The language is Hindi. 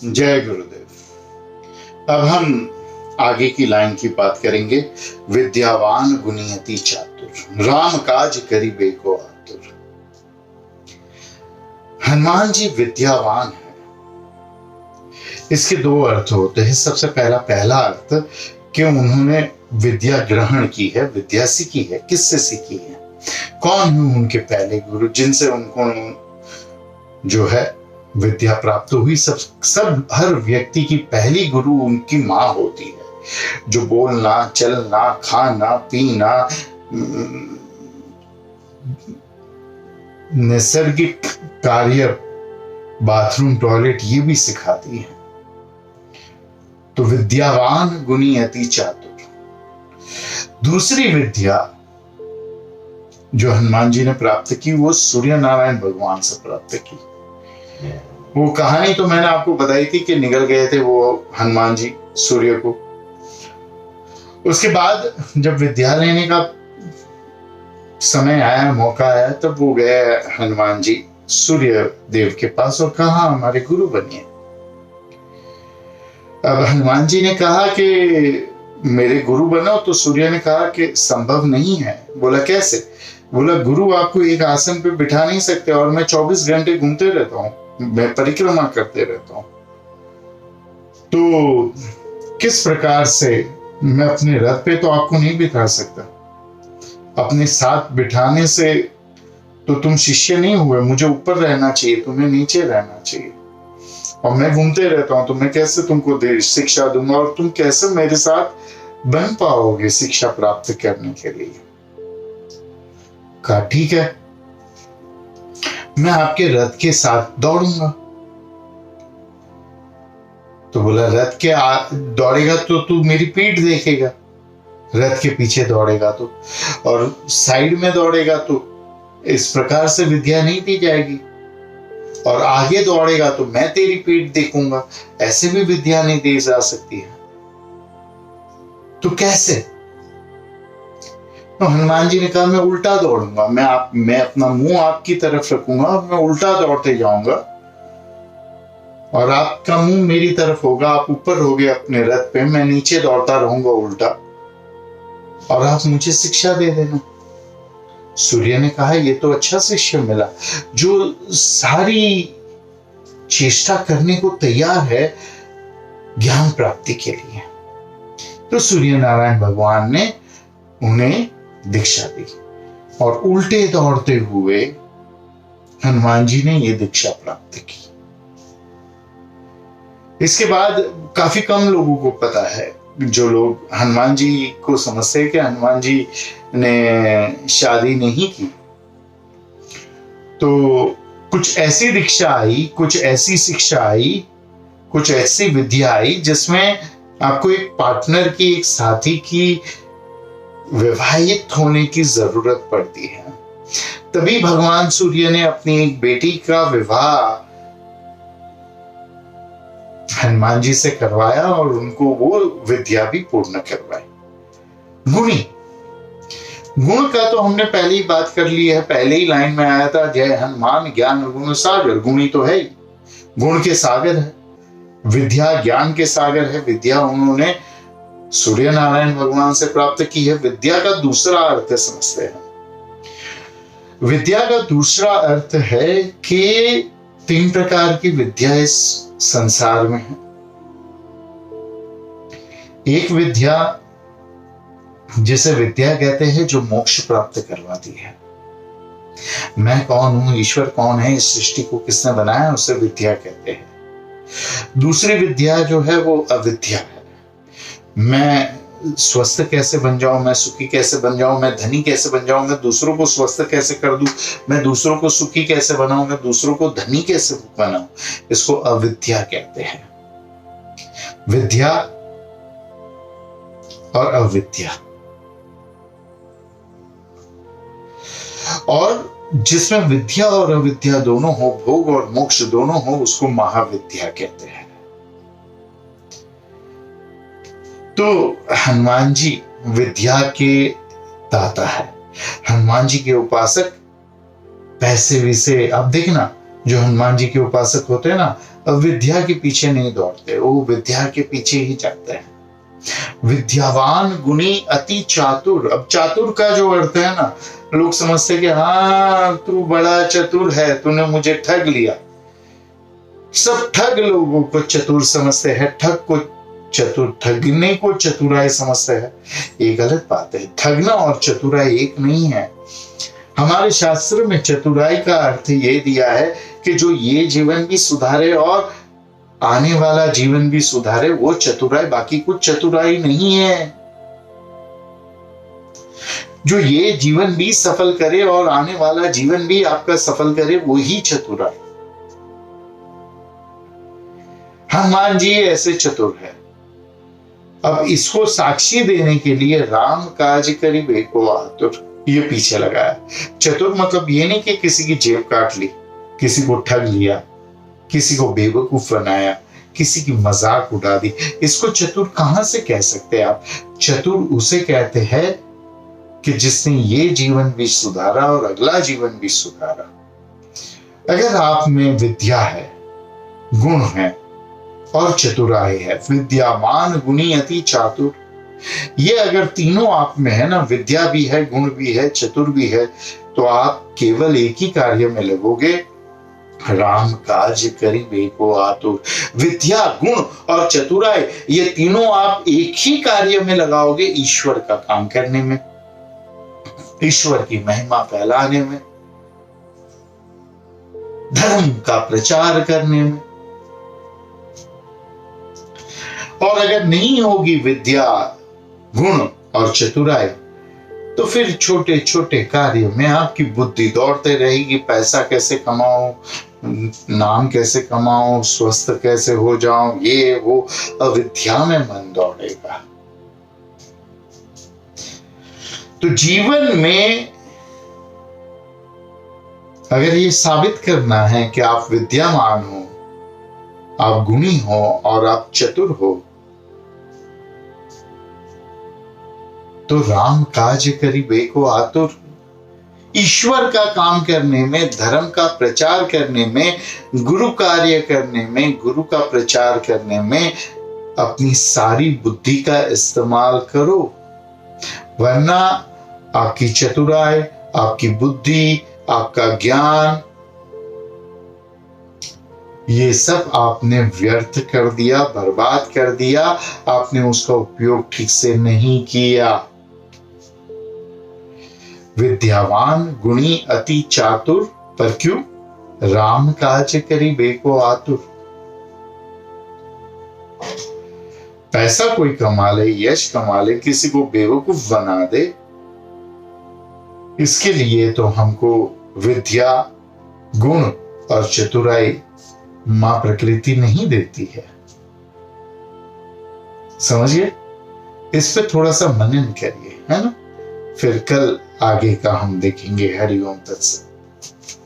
जय गुरुदेव। अब हम आगे की लाइन की बात करेंगे। विद्यावान गुणी अति चातुर, राम काज करिबे को आतुर। हनुमान जी विद्यावान है। इसके दो अर्थ होते हैं। सबसे पहला अर्थ कि उन्होंने विद्या ग्रहण की है, विद्या सीखी है। किससे सीखी है? कौन है उनके पहले गुरु जिनसे उनको जो है विद्या प्राप्त हुई? सब हर व्यक्ति की पहली गुरु उनकी माँ होती है, जो बोलना, चलना, खाना, पीना, नैसर्गिक कार्य, बाथरूम, टॉयलेट, ये भी सिखाती है। तो विद्यावान गुणी अति चातुर। दूसरी विद्या जो हनुमान जी ने प्राप्त की वो सूर्य नारायण भगवान से प्राप्त की। वो कहानी तो मैंने आपको बताई थी कि निकल गए थे वो हनुमान जी सूर्य को। उसके बाद जब विद्या लेने का समय आया, मौका आया, तब वो गए हनुमान जी सूर्य देव के पास और कहा हमारे गुरु बनिए। अब हनुमान जी ने कहा कि मेरे गुरु बनो, तो सूर्य ने कहा कि संभव नहीं है। बोला कैसे? बोला गुरु आपको एक आसन पे बिठा नहीं सकते और मैं 24 घंटे घूमते रहता हूं, मैं परिक्रमा करते रहता हूं, तो किस प्रकार से मैं अपने रथ पे तो आपको नहीं बिठा सकता। अपने साथ बिठाने से तो तुम शिष्य नहीं हुए, मुझे ऊपर रहना चाहिए, तुम्हें नीचे रहना चाहिए, और मैं घूमते रहता हूं, तो मैं कैसे तुमको शिक्षा दूंगा और तुम कैसे मेरे साथ बन पाओगे शिक्षा प्राप्त करने के लिए? कहा ठीक है, मैं आपके रथ के साथ दौड़ूंगा। तो बोला रथ के दौड़ेगा तो तू मेरी पीठ देखेगा, रथ के पीछे दौड़ेगा तो, और साइड में दौड़ेगा तो इस प्रकार से विद्या नहीं दी जाएगी, और आगे दौड़ेगा तो मैं तेरी पीठ देखूंगा, ऐसे भी विद्या नहीं दी जा सकती है। तो कैसे? तो हनुमान जी ने कहा मैं उल्टा दौड़ूंगा, मैं अपना मुंह आपकी तरफ रखूंगा, मैं उल्टा दौड़ते जाऊंगा और आपका मुंह मेरी तरफ होगा, आप ऊपर होगे अपने रथ पे, मैं नीचे दौड़ता रहूंगा उल्टा, और आप मुझे शिक्षा दे देना। सूर्य ने कहा ये तो अच्छा शिष्य मिला, जो सारी चेष्टा करने को तैयार है ज्ञान प्राप्ति के लिए। तो सूर्य नारायण भगवान ने उन्हें दीक्षा दी और उल्टे दौड़ते हुए हनुमान जी ने यह दीक्षा प्राप्त की। इसके बाद काफी कम लोगों को पता है, जो लोग हनुमान जी को समझते हैं कि हनुमान जी ने शादी नहीं की। तो कुछ ऐसी दीक्षा आई, कुछ ऐसी शिक्षा आई, कुछ ऐसी विद्या आई जिसमें आपको एक पार्टनर की, एक साथी की विवाहित होने की जरूरत पड़ती है। तभी भगवान सूर्य ने अपनी एक बेटी का विवाह हनुमान जी से करवाया और उनको वो विद्या भी पूर्ण करवाई। गुणी, गुण का तो हमने पहले ही बात कर ली है, पहले ही लाइन में आया था, जय हनुमान ज्ञान गुण सागर। गुणी तो है ही, गुण के सागर है, विद्या ज्ञान के सागर है। विद्या उन्होंने सूर्य नारायण भगवान से प्राप्त की है। विद्या का दूसरा अर्थ समझते हैं। विद्या का दूसरा अर्थ है कि 3 प्रकार की विद्या इस संसार में है। एक विद्या जिसे विद्या कहते हैं जो मोक्ष प्राप्त करवाती है। मैं कौन हूं, ईश्वर कौन है, इस सृष्टि को किसने बनाया, उसे विद्या कहते हैं। दूसरी विद्या जो है वो अविद्या है। मैं स्वस्थ कैसे बन जाऊं, मैं सुखी कैसे बन जाऊं, मैं धनी कैसे बन जाऊं, मैं दूसरों को स्वस्थ कैसे कर दूं, मैं दूसरों को सुखी कैसे बनाऊं, मैं दूसरों को धनी कैसे बनाऊं, इसको अविद्या कहते हैं। विद्या और अविद्या, और जिसमें विद्या और अविद्या दोनों हो, भोग और मोक्ष दोनों हो, उसको महाविद्या कहते हैं। तो हनुमान जी विद्या के दाता है, हनुमान जी के उपासक पैसे विसे। अब देखना, जो हनुमान जी के उपासक होते हैं ना, विद्या के पीछे नहीं दौड़ते, वो विद्या के पीछे ही जाते हैं। विद्यावान गुणी अति चातुर। अब चातुर का जो अर्थ है ना, लोग समझते कि हाँ तू बड़ा चतुर है, तूने मुझे ठग लिया। सब ठग लोगों को चतुर समझते हैं, ठग को चतुर, ठगने को चतुराई समझते हैं। ये गलत बात है। ठगना और चतुराई एक नहीं है। हमारे शास्त्र में चतुराई का अर्थ ये दिया है कि जो ये जीवन भी सुधारे और आने वाला जीवन भी सुधारे, वो चतुराई, बाकी कुछ चतुराई नहीं है। जो ये जीवन भी सफल करे और आने वाला जीवन भी आपका सफल करे, वो ही चतुराई। हनुमान जी ऐसे चतुर है। अब इसको साक्षी देने के लिए राम काज करी बेको आतुर, ये पीछे लगाया। चतुर मतलब ये नहीं कि किसी की जेब काट ली, किसी को ठग लिया, किसी को बेवकूफ बनाया, किसी की मजाक उड़ा दी। इसको चतुर कहां से कह सकते हैं आप? चतुर उसे कहते हैं कि जिसने ये जीवन भी सुधारा और अगला जीवन भी सुधारा। अगर आप में विद्या है, गुण है और चतुराई है, विद्यावान गुणी अति चातुर, ये अगर तीनों आप में है ना, विद्या भी है, गुण भी है, चतुर भी है, तो आप केवल एक ही कार्य में लगोगे, राम काज करी बेको आतुर। विद्या, गुण और चतुराई, ये तीनों आप एक ही कार्य में लगाओगे, ईश्वर का काम करने में, ईश्वर की महिमा फैलाने में, धर्म का प्रचार करने में। और अगर नहीं होगी विद्या, गुण और चतुराई, तो फिर छोटे छोटे कार्य में आपकी बुद्धि दौड़ते रहेगी। पैसा कैसे कमाऊं, नाम कैसे कमाऊं, स्वस्थ कैसे हो जाऊं, ये वो, अविद्या में मन दौड़ेगा। तो जीवन में अगर ये साबित करना है कि आप विद्यामान हो, आप गुणी हो और आप चतुर हो, तो राम काज करी बेको आतुर। ईश्वर का काम करने में, धर्म का प्रचार करने में, गुरु कार्य करने में, गुरु का प्रचार करने में अपनी सारी बुद्धि का इस्तेमाल करो। वरना आपकी चतुराई, आपकी बुद्धि, आपका ज्ञान, ये सब आपने व्यर्थ कर दिया, बर्बाद कर दिया। आपने उसका उपयोग ठीक से नहीं किया। विद्यावान गुणी अति चातुर, पर क्यों? राम काज करी बेको आतुर। पैसा कोई कमा ले, यश कमा ले, किसी को बेवकूफ बना दे, इसके लिए तो हमको विद्या, गुण और चतुराई मां प्रकृति नहीं देती है। समझिए? इस पे थोड़ा सा मनन करिए, है ना? फिर कल आगे का हम देखेंगे। हरि ओम तत्सत।